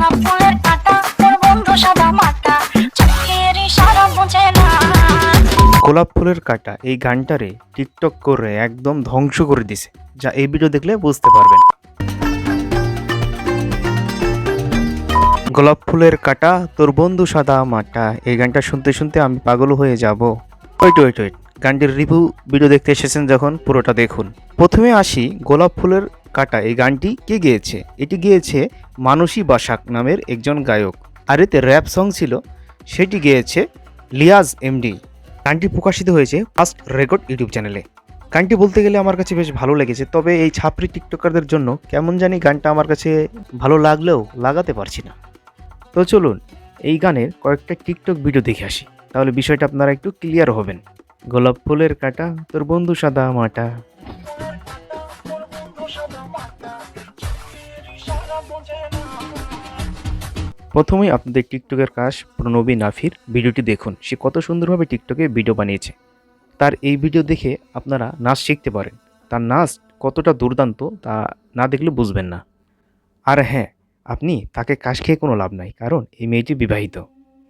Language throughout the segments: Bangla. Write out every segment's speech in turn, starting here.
গোলাপ ফুলের কাঁটা তোর বন্ধু সাদা মাটা চোখের ইশারা বোঝে না। গোলাপ ফুলের কাঁটা এই গানটারে টিকটক করে একদম ধ্বংস করে দিছে, যা এই ভিডিও দেখলে বুঝতে পারবেন। গোলাপ ফুলের কাঁটা তোর বন্ধু সাদা মাটা, এই গানটা শুনতে শুনতে আমি পাগল হয়ে যাব। ওয়েট, গানটির রিভিউ ভিডিও দেখতে এসেছেন যখন, পুরোটা দেখুন। প্রথমে আসি, গোলাপ ফুলের কাঁটা এই গানটি কে গেয়েছে? এটি গেয়েছে মানসী বাসাক নামের একজন গায়ক, আর এতে র্যাপ সং ছিল, সেটি গেয়েছে লিয়াজ এমডি। গানটি প্রকাশিত হয়েছে ফার্স্ট রেকর্ড ইউটিউব চ্যানেলে। গানটি বলতে গেলে আমার কাছে বেশ ভালো লেগেছে, তবে এই ছাপরি টিকটকারদের জন্য কেমন জানি গানটা আমার কাছে ভালো লাগলেও লাগাতে পারছি না। তো চলুন এই গানের কয়েকটা টিকটক ভিডিও দেখে আসি, তাহলে বিষয়টা আপনারা একটু ক্লিয়ার হবেন। গোলাপ ফুলের কাঁটা তোর বন্ধু সাদা মাটা। প্রথমেই আপনাদের টিকটকের কাজ প্রণবী নাফির ভিডিওটি দেখুন, সে কত সুন্দরভাবে টিকটকে ভিডিও বানিয়েছে। তার এই ভিডিও দেখে আপনারা নাচ শিখতে পারেন, তার নাচ কতটা দুর্দান্ত তা না দেখলে বুঝবেন না। আর হ্যাঁ, আপনি তাকে কাশ খেয়ে কোনো লাভ নাই, কারণ এই মেয়েটি বিবাহিত।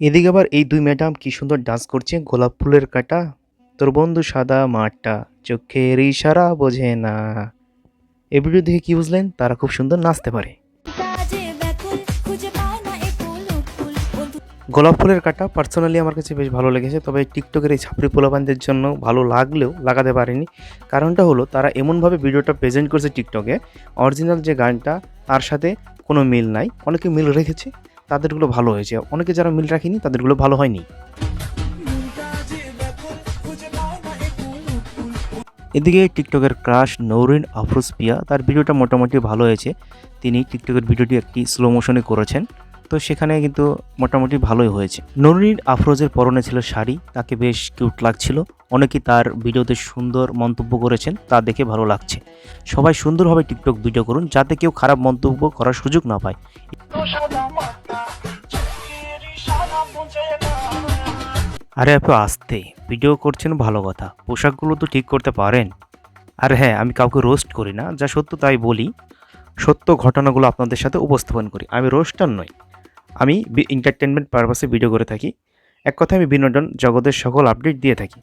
এদিকে আবার এই দুই ম্যাডাম কি সুন্দর ডান্স করছে। গোলাপ ফুলের কাঁটা তোর বন্ধু সাদা মাটা চোখের ইশারা বোঝে না। এই ভিডিও দেখে কি বুঝলেন? তারা খুব সুন্দর নাচতে পারে। গোলাপ ফুলের কাঁটা পার্সোনালি আমার কাছে বেশ ভালো লেগেছে, তবে টিকটকের এই ছাপড়ি পোলাপানদের জন্য ভালো লাগলেও লাগাতে পারেনি। কারণটা হলো তারা এমনভাবে ভিডিওটা প্রেজেন্ট করছে টিকটকে, অরিজিনাল যে গানটা তার সাথে কোনো মিল নাই। অনেকে মিল রেখেছে, তাদেরগুলো ভালো হয়েছে, অনেকে যারা মিল রাখেনি তাদেরগুলো ভালো হয়নি। এদিকে টিকটকের ক্রাশ নৌরিন আফরোজ পিয়া, তার ভিডিওটা মোটামুটি ভালো হয়েছে। তিনি টিকটকের ভিডিওটি একটি স্লো মোশনে করেছেন, তো সেখানে কিন্তু মোটামুটি ভালোই হয়েছে। নৌরিন আফরোজের পরনে ছিল শাড়ি, তাকে বেশ কিউট লাগছিল। অনেকেই তার ভিডিওতে সুন্দর মন্তব্য করেছেন, তা দেখে ভালো লাগছে। সবাই সুন্দরভাবে টিকটক ভিডিও করুন, যাতে কেউ খারাপ মন্তব্য করার সুযোগ না পায়। আরে আপনি আস্তে ভিডিও করছেন ভালো কথা, পোশাকগুলো তো ঠিক করতে পারেন। আর হ্যাঁ, আমি কাউকে রোস্ট করি না, যা সত্য তাই বলি, সত্য ঘটনাগুলো আপনাদের সাথে উপস্থাপন করি। আমি রোস্টার নই, আমি এন্টারটেনমেন্ট পারপাসে ভিডিও করে থাকি। এক কথায় আমি বিনোদন জগতের সকল আপডেট দিয়ে থাকি।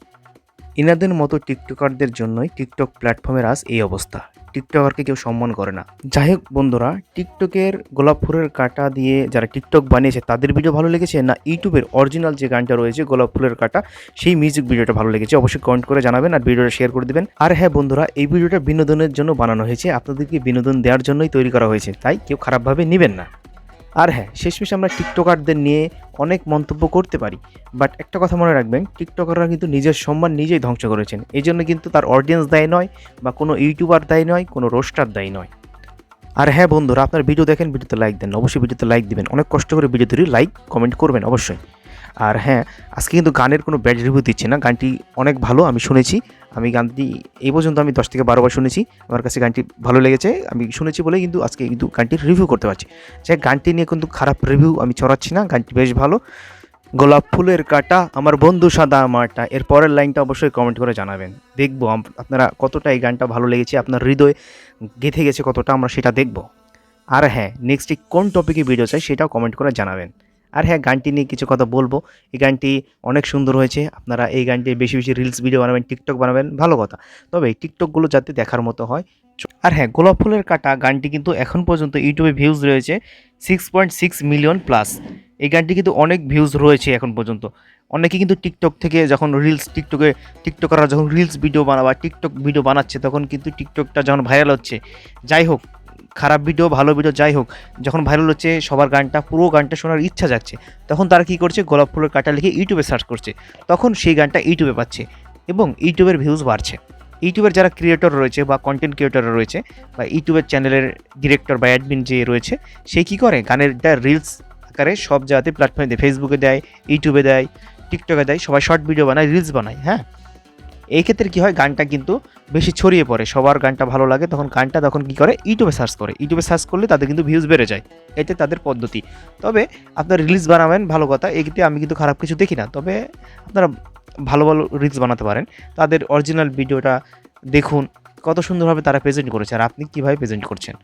ইনাদের মতো টিকটকারদের জন্যই টিকটক প্ল্যাটফর্মের আজ এই অবস্থা। টিকটকারকে কেউ সম্মান করে না। যাই হোক বন্ধুরা, টিকটকের গোলাপ ফুলের কাঁটা দিয়ে যারা টিকটক বানিয়েছে তাদের ভিডিও ভালো লেগেছে, না ইউটিউবের অরিজিনাল যে গানটা রয়েছে গোলাপ ফুলের কাঁটা সেই মিউজিক ভিডিওটা ভালো লেগেছে? অবশ্যই কমেন্ট করে জানাবেন আর ভিডিওটা শেয়ার করে দেবেন। আর হ্যাঁ বন্ধুরা, এই ভিডিওটা বিনোদনের জন্য বানানো হয়েছে, আপনাদেরকে বিনোদন দেওয়ার জন্যই তৈরি করা হয়েছে, তাই কেউ খারাপভাবে নেবেন না। আর হ্যাঁ, শেষমেশ আমরা টিকটকারদের নিয়ে অনেক মন্তব্য করতে পারি, বাট একটা কথা মনে রাখবেন, টিকটকাররা কিন্তু নিজের সম্মান নিজেই ধ্বংস করেছেন। এই জন্য কিন্তু তার অডিয়েন্স দায়ী নয়, বা কোনো ইউটিউবার দায়ী নয়, কোনো রোস্টার দায়ী নয়। আর হ্যাঁ বন্ধুরা, আপনার ভিডিও দেখেন, ভিডিওতে লাইক দেন, অবশ্যই ভিডিওতে লাইক দিবেন, অনেক কষ্ট করে ভিডিও তৈরি, লাইক কমেন্ট করবেন অবশ্যই। আর হ্যাঁ, আজকে কিন্তু গানের কোনো ব্যাড রিভিউ দিচ্ছি না, গানটি অনেক ভালো, আমি শুনেছি। আমি গানটি এই পর্যন্ত আমি 10 থেকে 12 বার শুনেছি, আমার কাছে গানটি ভালো লেগেছে, আমি শুনেছি বলে কিন্তু আজকে কিন্তু গানটির রিভিউ করতে পারছি। যে গানটি নিয়ে কিন্তু খারাপ রিভিউ আমি ছড়াচ্ছি না, গানটি বেশ ভালো। গোলাপ ফুলের কাঁটা আমার বন্ধু সাদা মাটা, এর পরের লাইনটা অবশ্যই কমেন্ট করে জানাবেন, দেখবো আপনারা কতটা এই গানটা ভালো লেগেছে, আপনার হৃদয়ে গেঁথে গেছে কতটা, আমরা সেটা দেখব। আর হ্যাঁ, নেক্সট কোন টপিকে ভিডিও চাই সেটাও কমেন্ট করে জানাবেন। আর হ্যাঁ, গানটি নিয়ে কিছু কথা বলবো, এই গানটি অনেক সুন্দর হয়েছে, আপনারা এই গানটি বেশি বেশি রিলস ভিডিও বানাবেন, টিকটক বানাবেন, ভালো কথা, তবে এই টিকটকগুলো যাতে দেখার মতো হয়। আর হ্যাঁ, গোলাপ ফুলের কাঁটা গানটি কিন্তু এখন পর্যন্ত ইউটিউবে ভিউজ রয়েছে 6.6 মিলিয়ন প্লাস। এই গানটি কিন্তু অনেক ভিউজ রয়েছে এখন পর্যন্ত। অনেকে কিন্তু টিকটক থেকে যখন টিকটকাররা যখন রিলস ভিডিও বা টিকটক ভিডিও বানাচ্ছে, তখন কিন্তু টিকটকটা যখন ভাইরাল হচ্ছে, যাই হোক খারাপ ভিডিও ভালো ভিডিও যাই হোক, যখন ভাইরাল হচ্ছে সবার পুরো গানটা শোনার ইচ্ছা যাচ্ছে, তখন তারা কী করছে, গোলাপ ফুলের কাঁটা লিখে ইউটিউবে সার্চ করছে, তখন সেই গানটা ইউটিউবে পাচ্ছে এবং ইউটিউবের ভিউজ বাড়ছে। ইউটিউবের যারা ক্রিয়েটর রয়েছে বা কন্টেন্ট ক্রিয়েটর রয়েছে, বা ইউটিউবের চ্যানেলের ডিরেক্টর বা অ্যাডমিন যে রয়েছে, সে কী করে, গানেরটা রিলস আকারে সব জায়গাতে প্ল্যাটফর্মে দেয়, ফেসবুকে দেয়, ইউটিউবে দেয়, টিকটকে দেয়, সবাই শর্ট ভিডিও বানায়, রিলস বানায়। হ্যাঁ, এই ক্ষেত্রে কী হয়, গানটা কিন্তু বেশি ছড়িয়ে পড়ে, সবার গানটা ভালো লাগে, তখন গানটা তখন কী করে, ইউটিউবে সার্চ করে, ইউটিউবে সার্চ করলে তাদের কিন্তু ভিউজ বেড়ে যায়, এতে তাদের পদ্ধতি। তবে আপনার রিলস বানাবেন, ভালো কথা, এক্ষেত্রে আমি কিন্তু খারাপ কিছু দেখি না, তবে আপনারা ভালো ভালো রিলস বানাতে পারেন, তাদের অরিজিনাল ভিডিওটা দেখুন কত সুন্দরভাবে তারা প্রেজেন্ট করেছে, আর আপনি কীভাবে প্রেজেন্ট করছেন।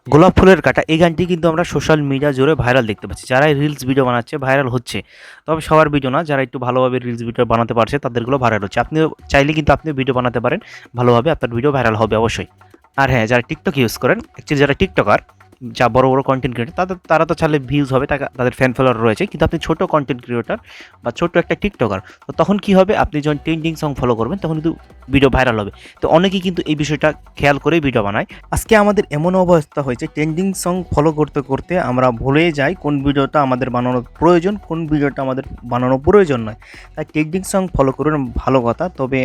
গোলাপ ফুলের কাঁটা এই গানটি কিন্তু আমরা সোশ্যাল মিডিয়া জুড়ে ভাইরাল দেখতে পাচ্ছি। যারা রিলস ভিডিও বানাচ্ছে ভাইরাল হচ্ছে, তবে সবার ভিডিও না, যারা একটু ভালোভাবে রিলস ভিডিও বানাতে পারছে তাদেরগুলো ভাইরাল হচ্ছে। আপনিও চাইলে কিন্তু আপনিও ভিডিও বানাতে পারেন ভালোভাবে, আপনার ভিডিও ভাইরাল হবে অবশ্যই। আর হ্যাঁ, যারা টিকটক ইউজ করেন, অ্যাকচুয়ালি যারা টিকটকার, যা বড় বড় কন্টেন্ট ক্রিয়েটার, তারা তো চাইলে ভিউজ হবে, তাদের ফ্যান ফলোয়ার রয়েছে, কিন্তু আপনি ছোট কন্টেন্ট ক্রিয়েটার বা ছোট একটা টিকটকার, তো তখন কি হবে, আপনি যখন ট্রেন্ডিং সং ফলো করবেন তখন কিন্তু ভিডিও ভাইরাল হবে। তো অনেকেই কিন্তু এই বিষয়টা খেয়াল করেই ভিডিও বানায়। আজকে আমাদের এমন অবস্থা হয়েছে, ট্রেন্ডিং সং ফলো করতে করতে আমরা ভুলে যাই কোন ভিডিওটা আমাদের বানানোর প্রয়োজন, কোন ভিডিওটা আমাদের বানানো প্রয়োজন নয়। তাই ট্রেন্ডিং সং ফলো করুন, ভালো কথা, তবে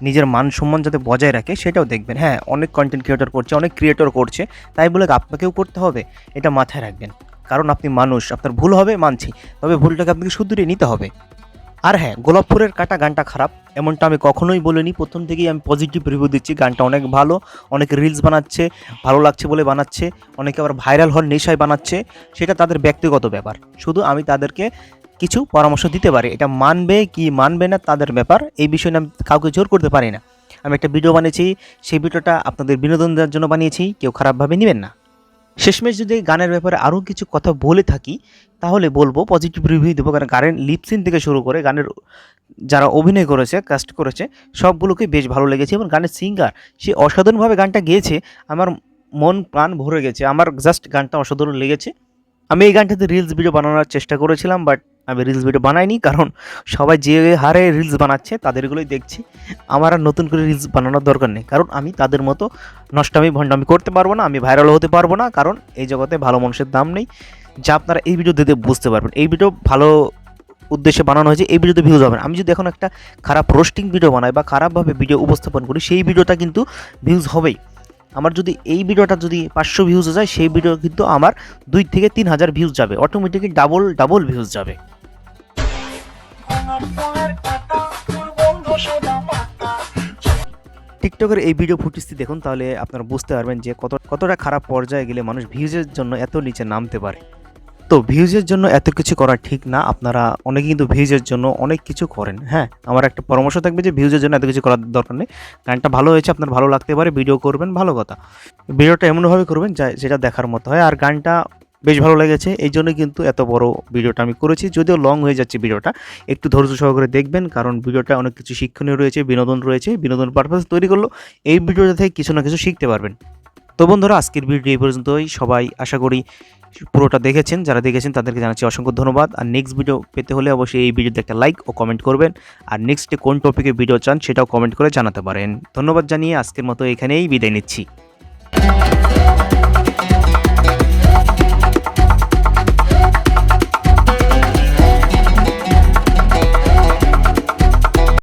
নিজের মান সম্মান যাতে বজায় রাখে সেটাও দেখবেন। হ্যাঁ, অনেক কন্টেন্ট ক্রিয়েটর করছে, অনেক ক্রিয়েটর করছে, তাই বলে আপনাকেও করতে হবে এটা মাথায় রাখবেন। কারণ আপনি মানুষ, আপনার ভুল হবে মানছি, তবে ভুলটাকে আপনাকে শুধরিয়ে নিতে হবে। আর হ্যাঁ, গোলাপ ফুলের কাঁটা গানটা খারাপ এমনটা আমি কখনোই বলিনি। প্রথম থেকেই আমি পজিটিভ রিভিউ দিচ্ছি, গানটা অনেক ভালো, অনেকে রিলস বানাচ্ছে, ভালো লাগছে বলে বানাচ্ছে, অনেকে আবার ভাইরাল হওয়ার নেশায় বানাচ্ছে, সেটা তাদের ব্যক্তিগত ব্যাপার। শুধু আমি তাদেরকে কিছু পরামর্শ দিতে পারি, এটা মানবে কি মানবে না তাদের ব্যাপার, এই বিষয়ে আমি কাউকে জোর করতে পারি না। আমি একটা ভিডিও বানিয়েছি, সেই ভিডিওটা আপনাদের বিনোদন দেওয়ার জন্য বানিয়েছি, কেউ খারাপভাবে নেবেন না। শেষমেশ যদি গানের ব্যাপারে আরও কিছু কথা বলে থাকি তাহলে বলবো পজিটিভ রিভিউ দেবো, কারণ গানের লিপসিন থেকে শুরু করে গানের যারা অভিনয় করেছে, কাস্ট করেছে, সবগুলোকে বেশ ভালো লেগেছে। এবং গানের সিঙ্গার সে অসাধারণভাবে গানটা গেয়েছে, আমার মন প্রাণ ভরে গেছে, আমার জাস্ট গানটা অসাধারণ লেগেছে। আমি এই গানটাতে রিলস ভিডিও বানানোর চেষ্টা করেছিলাম, বাট আমি রিলস ভিডিও বানাইনি, কারণ সবাই যে হারে রিলস বানাচ্ছে তাদেরগুলোই দেখছি। আমার আর নতুন করে রিলস বানানোর দরকার নেই, কারণ আমি তাদের মতো নষ্টামি ভণ্ডামি করতে পারবো না, আমি ভাইরাল হতে পারবো না, কারণ এই জগতে ভালো মানুষের দাম নেই। যা আপনারা এই ভিডিও দিতে বুঝতে পারবেন, এই ভিডিও ভালো উদ্দেশ্যে বানানো হয়েছে, এই ভিডিওতে ভিউজ হবে না। আমি যদি এখন একটা খারাপ রোস্টিং ভিডিও বানাই বা খারাপভাবে ভিডিও উপস্থাপন করি, সেই ভিডিওটা কিন্তু ভিউজ হবেই। আমার যদি এই ভিডিওটা যদি 500 ভিউজ যায়, সেই ভিডিও কিন্তু আমার 2 থেকে 3,000 ভিউজ যাবে, অটোমেটিকলি ডাবল ভিউজ যাবে। গোলাপ ফুলের কাঁটা বন্ধ সাদা মাটা। টিকটকের এই ভিডিও ফুটেজটি দেখুন, তাহলে আপনারা বুঝতে পারবেন যে কতটা খারাপ পর্যায়ে গেলে মানুষ ভিউজের জন্য এত নিচে নামতে পারে। তো ভিউজের জন্য এত কিছু করা ঠিক না। আপনারা অনেকে কিন্তু ভিউজের জন্য অনেক কিছু করেন। হ্যাঁ, আমার একটা পরামর্শ থাকবে যে ভিউজের জন্য এত কিছু করার দরকার নেই। গানটা ভালো হয়েছে, আপনার ভালো লাগতে পারে, ভিডিও করবেন, ভালো কথা। ভিডিওটা এমনভাবে করবেন যেটা দেখার মতো হয়। আর গানটা বেশ ভালো লেগেছে, এই জন্য কিন্তু এত বড় ভিডিওটা আমি করেছি। যদিও লং হয়ে যাচ্ছে ভিডিওটা, একটু ধৈর্য সহকারে দেখবেন, কারণ ভিডিওটা অনেক কিছু শিক্ষণীয় রয়েছে, বিনোদন রয়েছে, বিনোদন পারপাস তৈরি করলো। এই ভিডিওটা থেকে কিছু না কিছু শিখতে পারবেন। তো বন্ধুরা, আজকের ভিডিও এই পর্যন্তই। সবাই আশা করি পুরোটা দেখেছেন, যারা দেখেছেন তাদেরকে জানাচ্ছি অসংখ্য ধন্যবাদ। আর নেক্সট ভিডিও পেতে হলে অবশ্যই এই ভিডিওতে একটা লাইক ও কমেন্ট করবেন। আর নেক্সটে কোন টপিকে ভিডিও চান সেটাও কমেন্ট করে জানাতে পারেন। ধন্যবাদ জানিয়ে আজকের মতো এখানেই বিদায় নিচ্ছি।